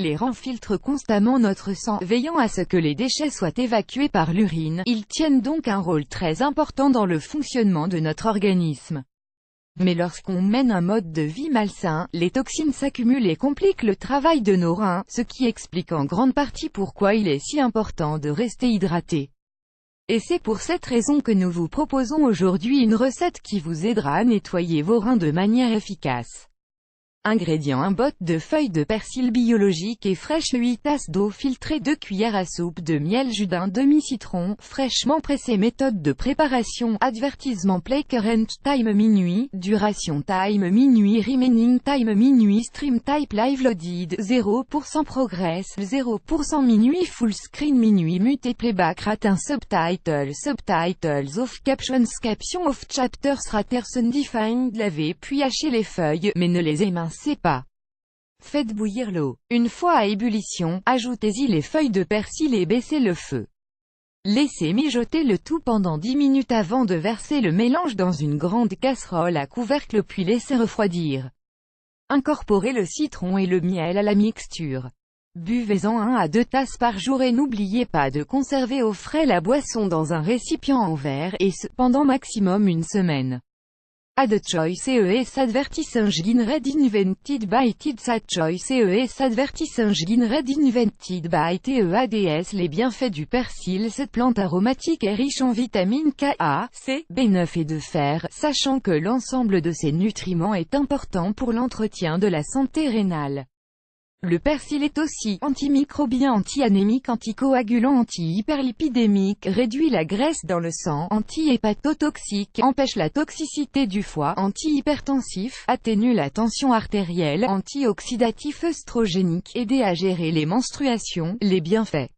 Les reins filtrent constamment notre sang, veillant à ce que les déchets soient évacués par l'urine. Ils tiennent donc un rôle très important dans le fonctionnement de notre organisme. Mais lorsqu'on mène un mode de vie malsain, les toxines s'accumulent et compliquent le travail de nos reins, ce qui explique en grande partie pourquoi il est si important de rester hydraté. Et c'est pour cette raison que nous vous proposons aujourd'hui une recette qui vous aidera à nettoyer vos reins de manière efficace. Ingrédients: un botte de feuilles de persil biologique et fraîches, 8 tasses d'eau filtrée, 2 cuillères à soupe de miel, jus d'un demi-citron, fraîchement pressé. Méthode de préparation. Advertisement: play current time minuit, duration time minuit, remaining time minuit, stream type live loaded, 0% progress, 0% minuit, full screen minuit, mute playback rate, subtitles off, captions off, chapters raters undefined. Lavez puis hachez les feuilles, mais ne les émincez pas. Faites bouillir l'eau. Une fois à ébullition, ajoutez-y les feuilles de persil et baissez le feu. Laissez mijoter le tout pendant 10 minutes avant de verser le mélange dans une grande casserole à couvercle puis laissez refroidir. Incorporez le citron et le miel à la mixture. Buvez-en 1 à 2 tasses par jour et n'oubliez pas de conserver au frais la boisson dans un récipient en verre, et ce, pendant maximum une semaine. Add choice ES advertising red invented by Tids. Add choice ES advertising red invented by TEADS. Les bienfaits du persil. Cette plante aromatique est riche en vitamines K, A, C, B9 et de fer, sachant que l'ensemble de ces nutriments est important pour l'entretien de la santé rénale. Le persil est aussi antimicrobien, anti-anémique, anticoagulant, anti-hyperlipidémique, réduit la graisse dans le sang, anti-hépatotoxique, empêche la toxicité du foie, anti-hypertensif, atténue la tension artérielle, antioxydatif, œstrogénique, aider à gérer les menstruations. Les bienfaits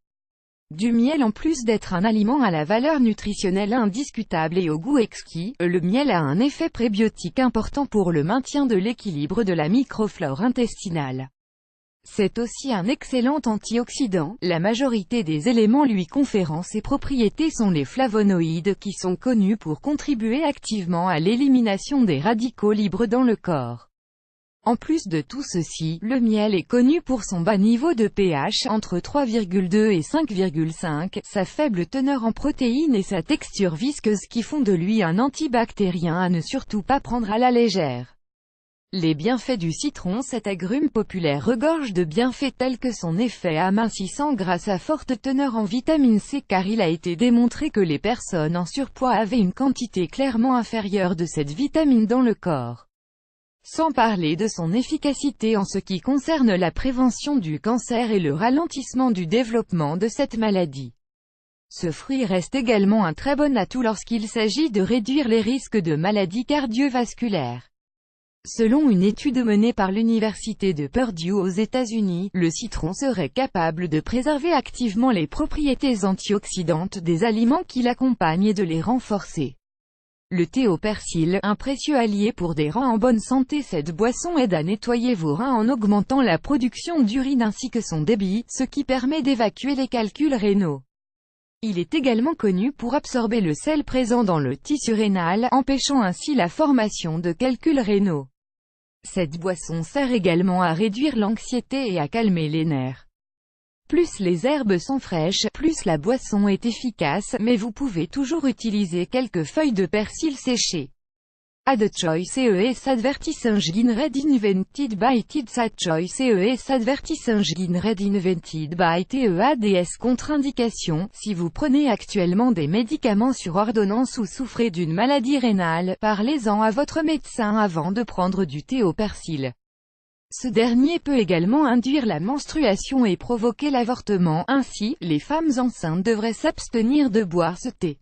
du miel. En plus d'être un aliment à la valeur nutritionnelle indiscutable et au goût exquis, le miel a un effet prébiotique important pour le maintien de l'équilibre de la microflore intestinale. C'est aussi un excellent antioxydant. La majorité des éléments lui conférant ces propriétés sont les flavonoïdes, qui sont connus pour contribuer activement à l'élimination des radicaux libres dans le corps. En plus de tout ceci, le miel est connu pour son bas niveau de pH, entre 3,2 et 5,5, sa faible teneur en protéines et sa texture visqueuse qui font de lui un antibactérien à ne surtout pas prendre à la légère. Les bienfaits du citron. Cet agrume populaire regorge de bienfaits tels que son effet amincissant grâce à forte teneur en vitamine C, car il a été démontré que les personnes en surpoids avaient une quantité clairement inférieure de cette vitamine dans le corps. Sans parler de son efficacité en ce qui concerne la prévention du cancer et le ralentissement du développement de cette maladie. Ce fruit reste également un très bon atout lorsqu'il s'agit de réduire les risques de maladies cardiovasculaires. Selon une étude menée par l'université de Purdue aux États-Unis, le citron serait capable de préserver activement les propriétés antioxydantes des aliments qui l'accompagnent et de les renforcer. Le thé au persil, un précieux allié pour des reins en bonne santé. Cette boisson aide à nettoyer vos reins en augmentant la production d'urine ainsi que son débit, ce qui permet d'évacuer les calculs rénaux. Il est également connu pour absorber le sel présent dans le tissu rénal, empêchant ainsi la formation de calculs rénaux. Cette boisson sert également à réduire l'anxiété et à calmer les nerfs. Plus les herbes sont fraîches, plus la boisson est efficace, mais vous pouvez toujours utiliser quelques feuilles de persil séchées. Add choice ES advertising red invented by Tids. Add choice ES advertising red invented by TEADS. Contre-indication: si vous prenez actuellement des médicaments sur ordonnance ou souffrez d'une maladie rénale, parlez-en à votre médecin avant de prendre du thé au persil. Ce dernier peut également induire la menstruation et provoquer l'avortement, ainsi, les femmes enceintes devraient s'abstenir de boire ce thé.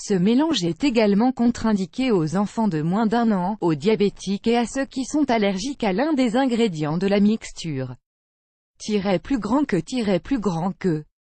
Ce mélange est également contre-indiqué aux enfants de moins d'1 an, aux diabétiques et à ceux qui sont allergiques à l'un des ingrédients de la mixture. Plus grand que